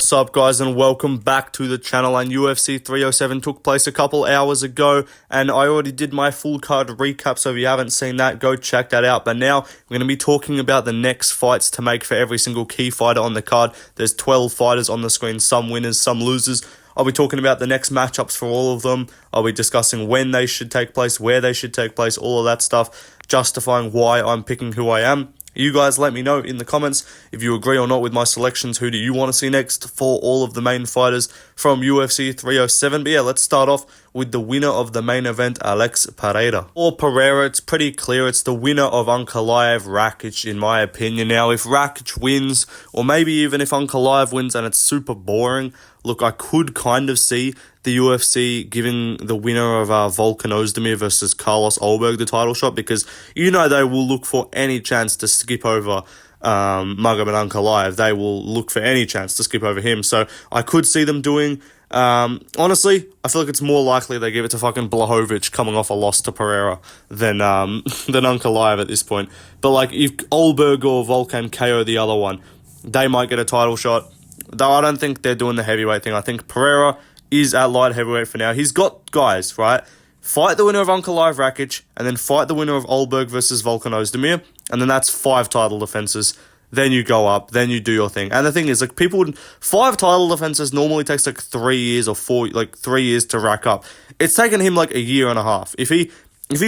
What's up, guys, and welcome back to the channel. And UFC 307 took place a couple hours ago, and I already did my full card recap, so if you haven't seen that, go check that out. But now we're going to be talking about the next fights to make for every single key fighter on the card. There's 12 fighters on the screen, some winners, some losers. I'll be talking about the next matchups for all of them. I'll be discussing when they should take place, where they should take place, all of that stuff, justifying why I'm picking who I am. You guys let me know in the comments if you agree or not with my selections. Who do you want to see next for all of the main fighters from UFC 307? But yeah, let's start off with the winner of the main event, Alex Pereira. For Pereira, it's pretty clear. It's the winner of Ankalaev Rakic, in my opinion. Now, if Rakic wins, or maybe even if Ankalaev wins and it's super boring, look, I could kind of see the UFC giving the winner of Volkan Ozdemir versus Carlos Ulberg the title shot, because you know they will look for any chance to skip over Magomed Ankalaev. They will look for any chance to skip over him. So I could see them doing... honestly, I feel like it's more likely they give it to fucking Blachowicz coming off a loss to Pereira than Ankalaev at this point. But like, if Ulberg or Volkan KO the other one, they might get a title shot. Though I don't think they're doing the heavyweight thing. I think Pereira is at light heavyweight for now. He's got guys, right? Fight the winner of Ankalaev Rakic, and then fight the winner of Ulberg versus Volkan Ozdemir, and then that's 5 title defenses. Then you go up, then you do your thing. And the thing is, like, 5 title defenses normally takes like 3 years or 3 years to rack up. It's taken him like a year and a half. If he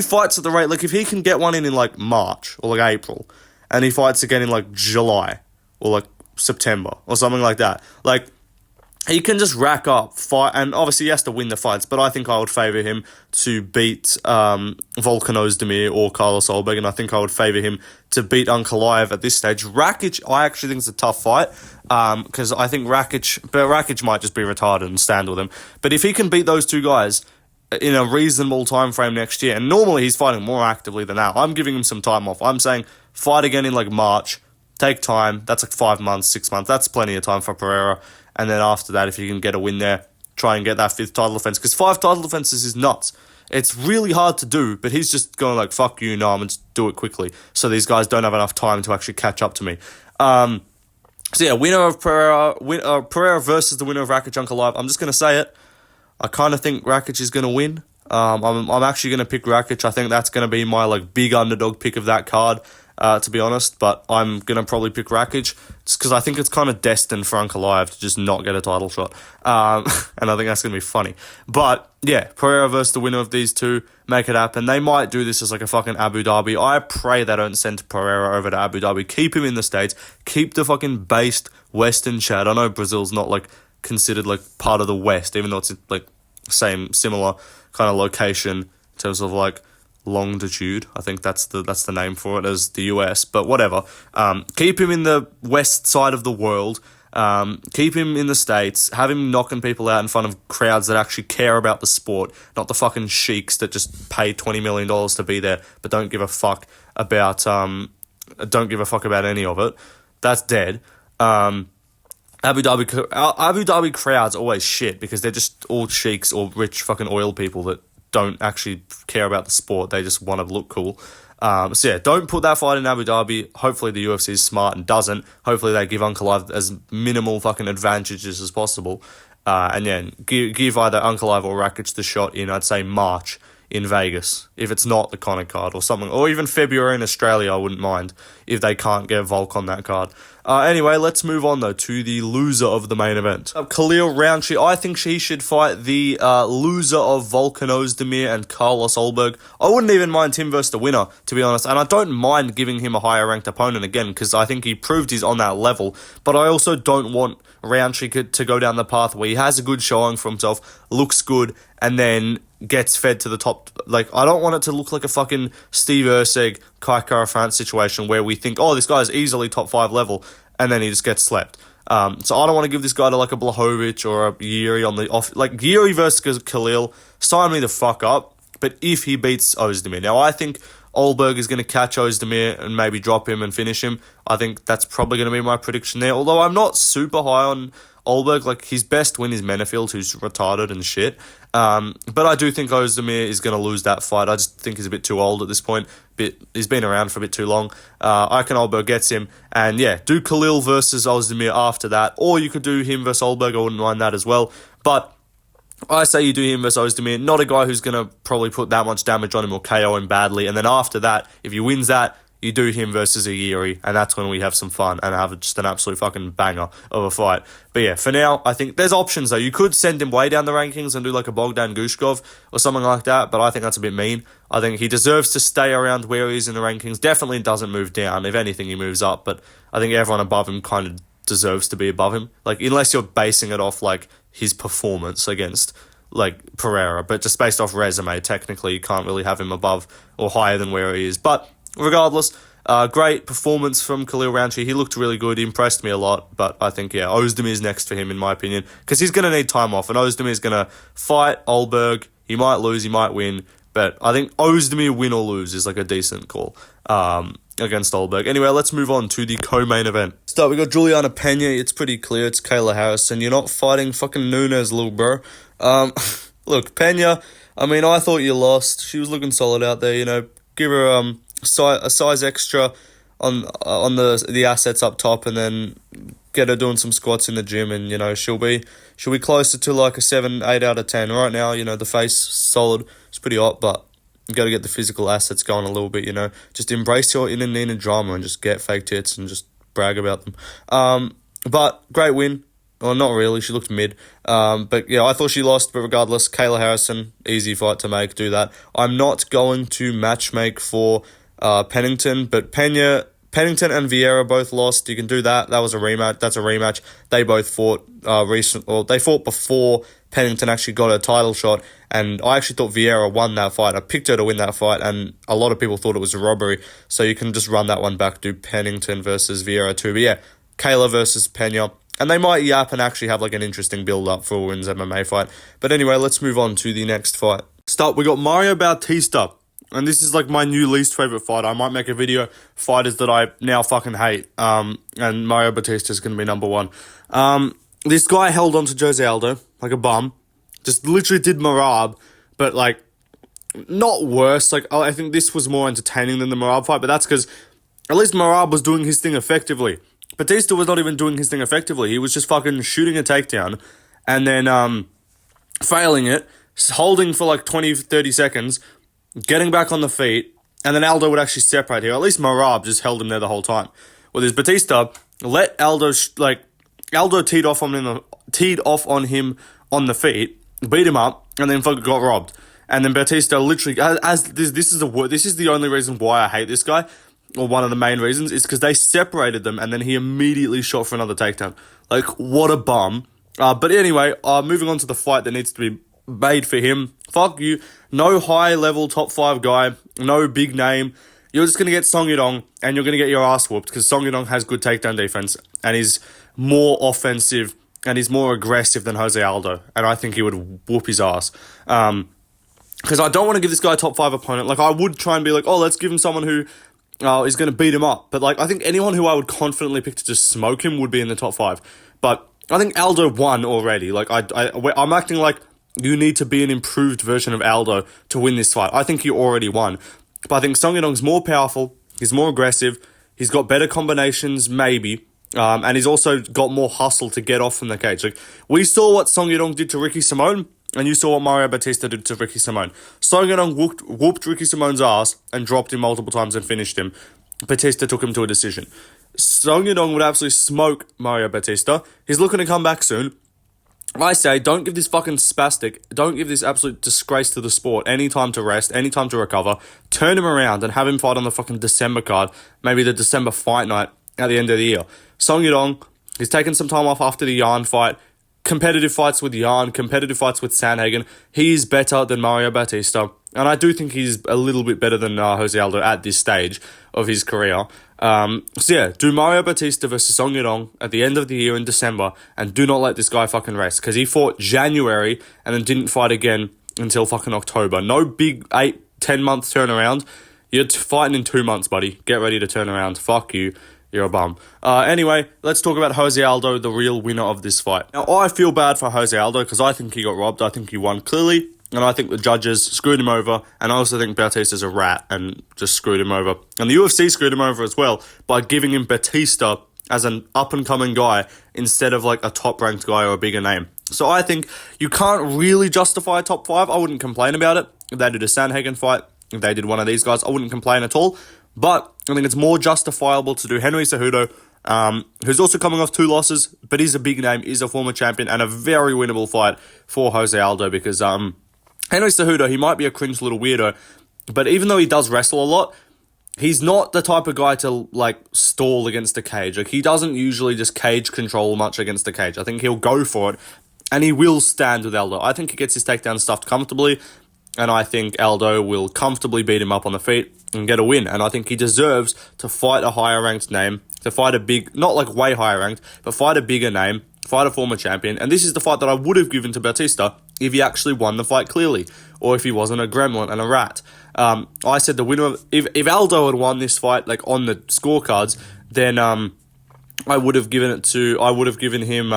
fights at the rate, like if he can get one in like March or like April, and he fights again in like July or like September or something like that, like, he can just rack up fight, and obviously he has to win the fights, but I think I would favour him to beat Volkan Ozdemir or Carlos Ulberg, and I think I would favour him to beat Ankalaev at this stage. Rakic, I actually think it's a tough fight, because I think Rakic might just be retarded and stand with him. But if he can beat those two guys in a reasonable time frame next year, and normally he's fighting more actively than now, I'm giving him some time off. I'm saying fight again in like March, take time, that's like 5 months, 6 months, that's plenty of time for Pereira. And then after that, if you can get a win there, try and get that 5th title defense. Because 5 title defenses is nuts. It's really hard to do, but he's just going like, fuck you, no, I'm going to do it quickly. So these guys don't have enough time to actually catch up to me. So yeah, winner of Pereira versus the winner of Rakic Ankalaev. I'm just going to say it. I kind of think Rakic is going to win. I'm actually going to pick Rakic. I think that's going to be my like big underdog pick of that card. To be honest, but I'm going to probably pick Rakic just because I think it's kind of destined for Ankalaev to just not get a title shot. And I think that's going to be funny. But yeah, Pereira versus the winner of these two, make it happen. They might do this as like a fucking Abu Dhabi. I pray they don't send Pereira over to Abu Dhabi. Keep him in the States. Keep the fucking based Western Chad. I know Brazil's not like considered like part of the West, even though it's like similar kind of location in terms of like longitude. I think that's the name for it as the US, but whatever. Keep him in the west side of the world. Keep him in the States. Have him knocking people out in front of crowds that actually care about the sport, not the fucking sheiks that just pay $20 million to be there but don't give a fuck about any of it. That's dead. Abu Dhabi crowds always shit because they're just all sheiks or rich fucking oil people that don't actually care about the sport. They just want to look cool. So yeah, don't put that fight in Abu Dhabi. Hopefully the UFC is smart and doesn't. Hopefully they give Ankalaev as minimal fucking advantages as possible. And yeah, give either Ankalaev or Rakic the shot in, I'd say, March in Vegas. If it's not the Conor card or something. Or even February in Australia, I wouldn't mind if they can't get Volk on that card. Anyway, let's move on, though, to the loser of the main event. Khalil Rountree, I think he should fight the loser of Volkan Ozdemir and Carlos Ulberg. I wouldn't even mind him versus the winner, to be honest. And I don't mind giving him a higher-ranked opponent again, because I think he proved he's on that level. But I also don't want Rountree to go down the path where he has a good showing for himself, looks good, and then gets fed to the top. Like, I don't want it to look like a fucking Steve Erceg, Kai Kara-France situation where we think, oh, this guy's easily top 5 level, and then he just gets slept. So I don't want to give this guy to like a Blachowicz or a Yuri on the off. Like, Yuri versus Khalil, sign me the fuck up. But if he beats Ozdemir. Now, I think Ulberg is going to catch Ozdemir and maybe drop him and finish him. I think that's probably going to be my prediction there. Although I'm not super high on Olberg. Like, his best win is Menefield, who's retarded and shit. But I do think Ozdemir is going to lose that fight. I just think he's a bit too old at this point. He's been around for a bit too long. I reckon Olberg gets him. And yeah, do Khalil versus Ozdemir after that. Or you could do him versus Olberg. I wouldn't mind that as well. But I say you do him versus Ozdemir. Not a guy who's going to probably put that much damage on him or KO him badly. And then after that, if he wins that, you do him versus a Yuri, and that's when we have some fun and have just an absolute fucking banger of a fight. But yeah, for now, I think there's options though. You could send him way down the rankings and do like a Bogdan Gushkov or something like that, but I think that's a bit mean. I think he deserves to stay around where he is in the rankings. Definitely doesn't move down. If anything, he moves up, but I think everyone above him kind of deserves to be above him. Like, unless you're basing it off like his performance against like Pereira, but just based off resume, technically you can't really have him above or higher than where he is. But regardless, great performance from Khalil Roundtree. He looked really good. He impressed me a lot. But I think, yeah, Ozdemir is next for him, in my opinion, because he's going to need time off. And Ozdemir is going to fight Olberg. He might lose, he might win. But I think Ozdemir win or lose is like a decent call against Olberg. Anyway, let's move on to the co-main event. We got Juliana Pena. It's pretty clear. It's Kayla Harrison. You're not fighting fucking Nunes, little bro. Look, Pena, I mean, I thought you lost. She was looking solid out there, you know. Give her a size extra on the assets up top, and then get her doing some squats in the gym, and you know she'll be closer to like a 7, 8 out of 10. Right now, you know, the face solid, it's pretty hot, but you got to get the physical assets going a little bit. You know, just embrace your inner Nina drama and just get fake tits and just brag about them. But great win. Well, not really. She looked mid. But yeah, I thought she lost. But regardless, Kayla Harrison, easy fight to make. Do that. I'm not going to matchmake for Pennington, but Pennington and Vieira both lost. You can do that. That was a rematch. That's a rematch. They both fought they fought before Pennington actually got a title shot, and I actually thought Vieira won that fight. I picked her to win that fight, and a lot of people thought it was a robbery. So you can just run that one back. Do Pennington versus Vieira too. But yeah, Kayla versus Pena. And they might yap and actually have like an interesting build-up for a women's MMA fight. But anyway, let's move on to the next fight. Next up, we got Mario Bautista. And this is like my new least favourite fighter. I might make a video, fighters that I now fucking hate. And Mario Bautista is going to be number one. This guy held on to Jose Aldo like a bum. Just literally did Marab, but like not worse. Like, I think this was more entertaining than the Marab fight, but that's because at least Marab was doing his thing effectively. Batista was not even doing his thing effectively. He was just fucking shooting a takedown and then failing it, holding for like 20, 30 seconds, getting back on the feet, and then Aldo would actually separate here. At least Marab just held him there the whole time. Well, there's Batista, let Aldo, Aldo teed off on him on the feet, beat him up, and then fucking got robbed. And then Batista literally, this is the only reason why I hate this guy, or one of the main reasons, is because they separated them and then he immediately shot for another takedown. Like, what a bum. But anyway, moving on to the fight that needs to be made for him. Fuck you. No high-level top 5 guy. No big name. You're just going to get Song Yadong and you're going to get your ass whooped because Song Yadong has good takedown defense and is more offensive and he's more aggressive than Jose Aldo. And I think he would whoop his ass. Because I don't want to give this guy a top 5 opponent. Like, I would try and be like, oh, let's give him someone who is going to beat him up. But, like, I think anyone who I would confidently pick to just smoke him would be in the top 5. But I think Aldo won already. Like, I'm acting like you need to be an improved version of Aldo to win this fight. I think he already won. But I think Song Yadong's more powerful. He's more aggressive. He's got better combinations, maybe. And he's also got more hustle to get off from the cage. Like, we saw what Song Yadong did to Ricky Simone, and you saw what Mario Batista did to Ricky Simone. Song Yadong whooped Ricky Simone's ass and dropped him multiple times and finished him. Batista took him to a decision. Song Yadong would absolutely smoke Mario Batista. He's looking to come back soon. I say, don't give this fucking spastic, don't give this absolute disgrace to the sport any time to rest, any time to recover. Turn him around and have him fight on the fucking December card, maybe the December fight night at the end of the year. Song Yadong, he's taken some time off after the Yarn fight. Competitive fights with Yarn, competitive fights with Sandhagen. He's better than Mario Batista. And I do think he's a little bit better than Jose Aldo at this stage of his career. So yeah, do Mario Batista versus Song Yadong at the end of the year in December, and do not let this guy fucking rest, because he fought January and then didn't fight again until fucking October. No big 8-10 month turnaround. You're fighting in 2 months, buddy. Get ready to turn around. Fuck you. you're a bum. Anyway, let's talk about Jose Aldo, the real winner of this fight. Now, I feel bad for Jose Aldo because I think he got robbed. I think he won clearly, and I think the judges screwed him over, and I also think Batista's a rat and just screwed him over. And the UFC screwed him over as well by giving him Batista as an up-and-coming guy instead of like a top-ranked guy or a bigger name. So I think you can't really justify a top 5. I wouldn't complain about it. If they did a Sandhagen fight, if they did one of these guys, I wouldn't complain at all. But I think it's more justifiable to do Henry Cejudo, who's also coming off 2 losses, but he's a big name, is a former champion, and a very winnable fight for Jose Aldo because Henry Cejudo, he might be a cringe little weirdo, but even though he does wrestle a lot, he's not the type of guy to, like, stall against the cage. Like, he doesn't usually just cage control much against the cage. I think he'll go for it, and he will stand with Aldo. I think he gets his takedown stuffed comfortably, and I think Aldo will comfortably beat him up on the feet and get a win. And I think he deserves to fight a higher-ranked name, to fight a big, not like way higher-ranked, but fight a bigger name, fight a former champion. And this is the fight that I would have given to Batista if he actually won the fight clearly, or if he wasn't a gremlin and a rat. I said the winner of, if Aldo had won this fight, like on the scorecards, then I would have given him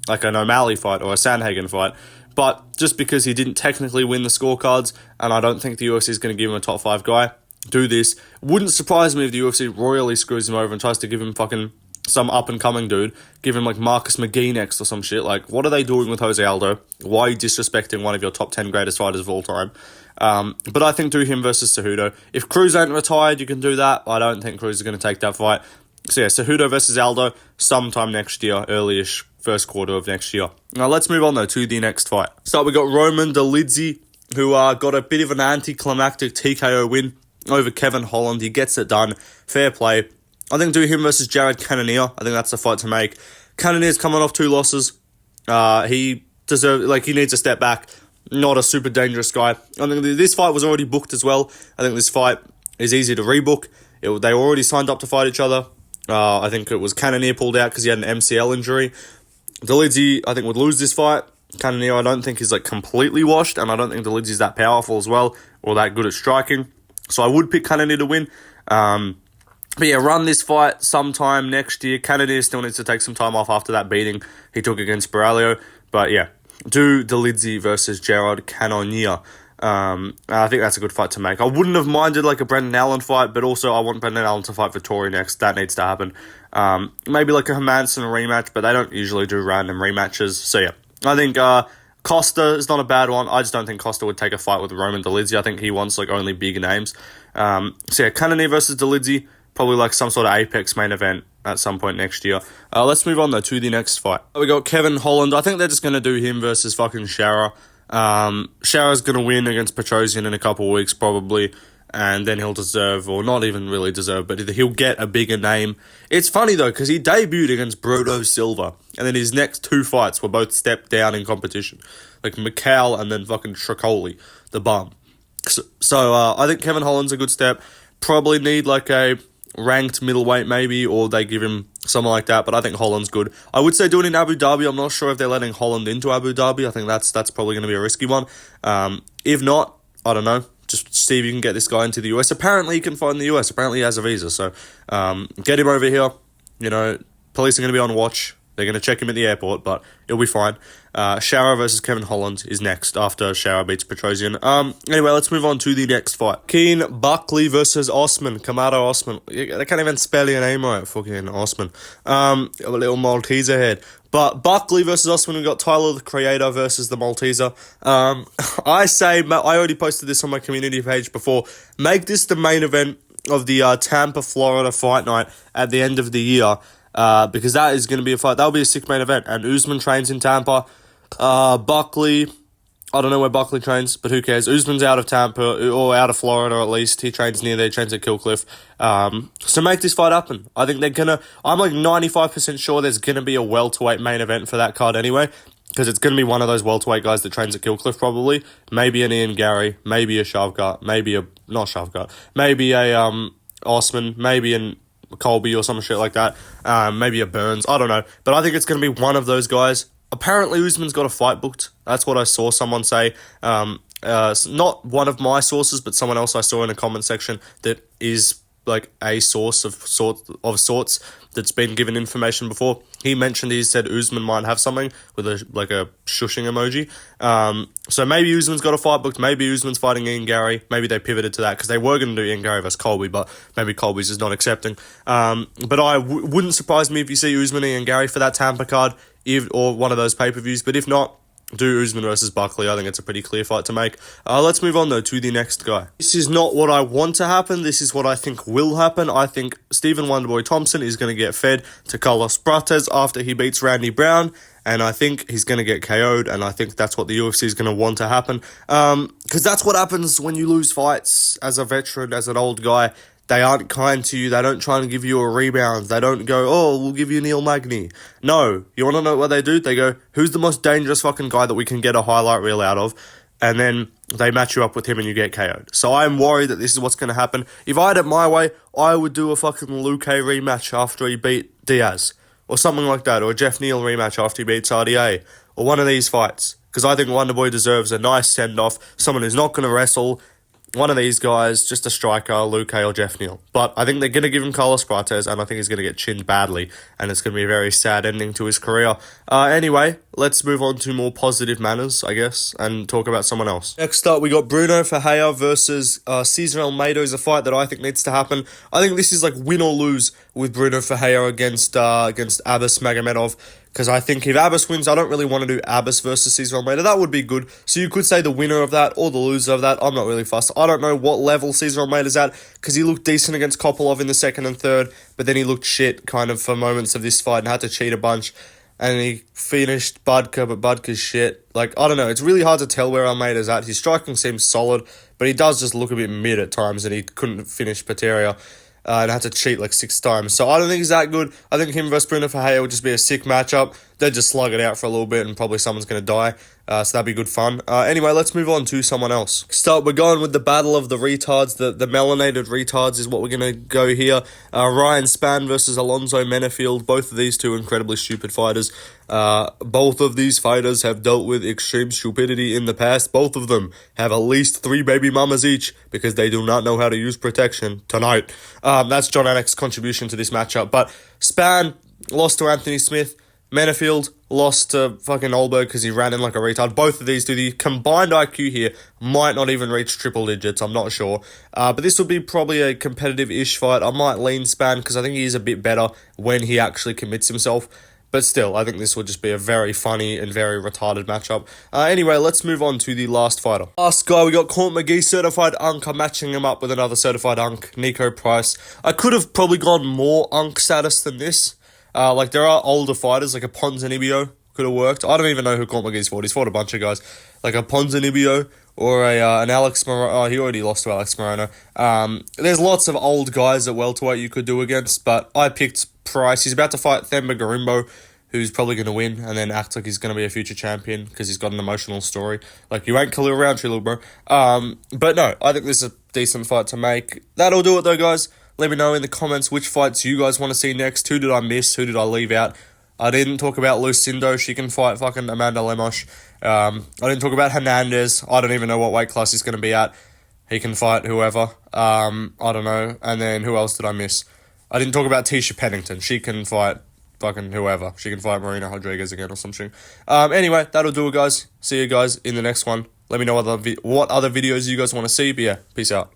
like an O'Malley fight or a Sandhagen fight. But just because he didn't technically win the scorecards, and I don't think the UFC is going to give him a top 5 guy, do this. Wouldn't surprise me if the UFC royally screws him over and tries to give him fucking some up-and-coming dude. Give him like Marcus McGee next or some shit. Like, what are they doing with Jose Aldo? Why are you disrespecting one of your top 10 greatest fighters of all time? But I think do him versus Cejudo. If Cruz ain't retired, you can do that. I don't think Cruz is going to take that fight. So yeah, Cejudo versus Aldo sometime next year, early-ish, first quarter of next year. Now let's move on though to the next fight. So we got Roman Dolidze, who got a bit of an anticlimactic TKO win over Kevin Holland. He gets it done. Fair play. I think do him versus Jared Cannonier. I think that's the fight to make. Cannonier's coming off 2 losses. He needs to step back. Not a super dangerous guy. I think this fight was already booked as well. I think this fight is easy to rebook. They already signed up to fight each other. I think it was Cannonier pulled out because he had an MCL injury. Dolidze, I think, would lose this fight. Cannonier, I don't think, is like completely washed, and I don't think Dolidze's that powerful as well, or that good at striking. So I would pick Cannonier to win. But yeah, run this fight sometime next year. Cannonier still needs to take some time off after that beating he took against Baralio. But yeah, do Dolidze versus Jared Cannonier. I think that's a good fight to make. I wouldn't have minded like a Brendan Allen fight, but also I want Brendan Allen to fight Vettori next. That needs to happen. Maybe like a Hermansson rematch, but they don't usually do random rematches. So yeah, I think Costa is not a bad one. I just don't think Costa would take a fight with Roman Dolidze. I think he wants like only big names. So yeah, Cannonier versus Dolidze, probably like some sort of Apex main event at some point next year. Let's move on though to the next fight. We got Kevin Holland. I think they're just going to do him versus fucking Shara. Shara's going to win against Petrosian in a couple of weeks probably, and then he'll deserve, or not even really deserve, but he'll get a bigger name. It's funny though, because he debuted against Bruno Silva, and then his next 2 fights were both stepped down in competition. Like McCall and then fucking Tricoli, the bum. So I think Kevin Holland's a good step. Probably need like a ranked middleweight maybe, or they give him something like that, but I think Holland's good. I would say do it in Abu Dhabi. I'm not sure if they're letting Holland into Abu Dhabi. I think that's probably going to be a risky one. If not, I don't know. Just see if you can get this guy into the US. Apparently he can fight in the US. Apparently he has a visa. So get him over here. You know, police are going to be on watch. They're going to check him at the airport, but it'll be fine. Shara versus Kevin Holland is next after Shara beats Petrosian. Anyway, let's move on to the next fight. Keen Buckley versus Osman. Kamado Osman. They can't even spell your name right, fucking Osman. A little Malteser head. But Buckley versus Osman, we got Tyler the Creator versus the Malteser. I already posted this on my community page before. Make this the main event of the Tampa, Florida fight night at the end of the year. Because that is going to be a fight. That'll be a sick main event. And Usman trains in Tampa. Buckley, I don't know where Buckley trains, but who cares? Usman's out of Tampa, or out of Florida at least. He trains near there, trains at Killcliff. So make this fight happen. I think they're going to, I'm like 95% sure there's going to be a welterweight main event for that card anyway. Because it's going to be one of those welterweight guys that trains at Killcliff probably. Maybe an Ian Gary, maybe a Shavkat, maybe a Osman, maybe an Colby or some shit like that. Maybe a Burns. I don't know. But I think it's going to be one of those guys. Apparently, Usman's got a fight booked. That's what I saw someone say. Not one of my sources, but someone else I saw in a comment section that is like a source of sorts that's been given information before. He mentioned, he said Usman might have something with a shushing emoji. So maybe Usman's got a fight booked. Maybe Usman's fighting Ian Gary. Maybe they pivoted to that because they were going to do Ian Gary versus Colby, but maybe Colby's just not accepting. But wouldn't surprise me if you see Usman and Ian Gary for that Tampa card, or one of those pay-per-views. But if not, do Usman versus Buckley. I think it's a pretty clear fight to make. Let's move on, though, to the next guy. This is not what I want to happen. This is what I think will happen. I think Stephen Wonderboy Thompson is going to get fed to Carlos Prates after he beats Randy Brown, and I think he's going to get KO'd, and I think that's what the UFC is going to want to happen. Because that's what happens when you lose fights as a veteran, as an old guy. They aren't kind to you. They don't try and give you a rebound. They don't go, oh, we'll give you Neil Magny. No. You want to know what they do? They go, who's the most dangerous fucking guy that we can get a highlight reel out of? And then they match you up with him and you get KO'd. So I'm worried that this is what's going to happen. If I had it my way, I would do a fucking Luque rematch after he beat Diaz. Or something like that. Or a Jeff Neal rematch after he beats RDA. Or one of these fights. Because I think Wonderboy deserves a nice send-off. Someone who's not going to wrestle. One of these guys, just a striker, Luque or Jeff Neal. But I think they're going to give him Carlos Prates, and I think he's going to get chinned badly, and it's going to be a very sad ending to his career. Anyway, let's move on to more positive manners, I guess, and talk about someone else. Next up, we got Bruno Ferreira versus Cesar Almeida. Is a fight that I think needs to happen. I think this is like win or lose with Bruno Ferreira against Abbas Magomedov. Because I think if Abbas wins, I don't really want to do Abbas versus Cesar Almeida. That would be good. So you could say the winner of that or the loser of that. I'm not really fussed. I don't know what level Cesar Almeida's at because he looked decent against Kopolov in the second and third, but then he looked shit kind of for moments of this fight and had to cheat a bunch. And he finished Budka, but Budka's shit. Like, I don't know. It's really hard to tell where Almeida's at. His striking seems solid, but he does just look a bit mid at times, and he couldn't finish Pateria. And had to cheat like 6 times. So I don't think he's that good. I think him versus Bruno Ferreira would just be a sick matchup. They'd just slug it out for a little bit and probably someone's going to die. So that'd be good fun. Anyway, let's move on to someone else. We're going with the battle of the retards. The melanated retards is what we're going to go here. Ryan Spann versus Alonzo Menefield. Both of these two incredibly stupid fighters. Both of these fighters have dealt with extreme stupidity in the past. Both of them have at least 3 baby mamas each because they do not know how to use protection tonight. That's John Anik's contribution to this matchup. But Spann lost to Anthony Smith. Menefield lost to fucking Olberg because he ran in like a retard. Both of these two, the combined IQ here might not even reach triple digits, I'm not sure. But this would be probably a competitive-ish fight. I might lean Spann because I think he is a bit better when he actually commits himself. But still, I think this would just be a very funny and very retarded matchup. Anyway, let's move on to the last fighter. Last guy, we got Court McGee, certified unk. I'm matching him up with another certified unk, Nico Price. I could have probably gone more unk status than this. Like, there are older fighters, like a Ponzinibbio could have worked. I don't even know who Court McGee's fought. He's fought a bunch of guys. Like a Ponzinibbio or an Alex Morono. Oh, he already lost to Alex Morono. There's lots of old guys at welterweight you could do against, but I picked Price. He's about to fight Themba Gorimbo, who's probably going to win and then act like he's going to be a future champion because he's got an emotional story. Like, you ain't Khalil Roundtree, little bro. But no, I think this is a decent fight to make. That'll do it, though, guys. Let me know in the comments which fights you guys want to see next. Who did I miss? Who did I leave out? I didn't talk about Lucindo. She can fight fucking Amanda Lemos. I didn't talk about Hernandez. I don't even know what weight class he's going to be at. He can fight whoever. I don't know. And then who else did I miss? I didn't talk about Tisha Pennington. She can fight fucking whoever. She can fight Marina Rodriguez again or something. Anyway, that'll do it, guys. See you guys in the next one. Let me know what other videos you guys want to see. But yeah, peace out.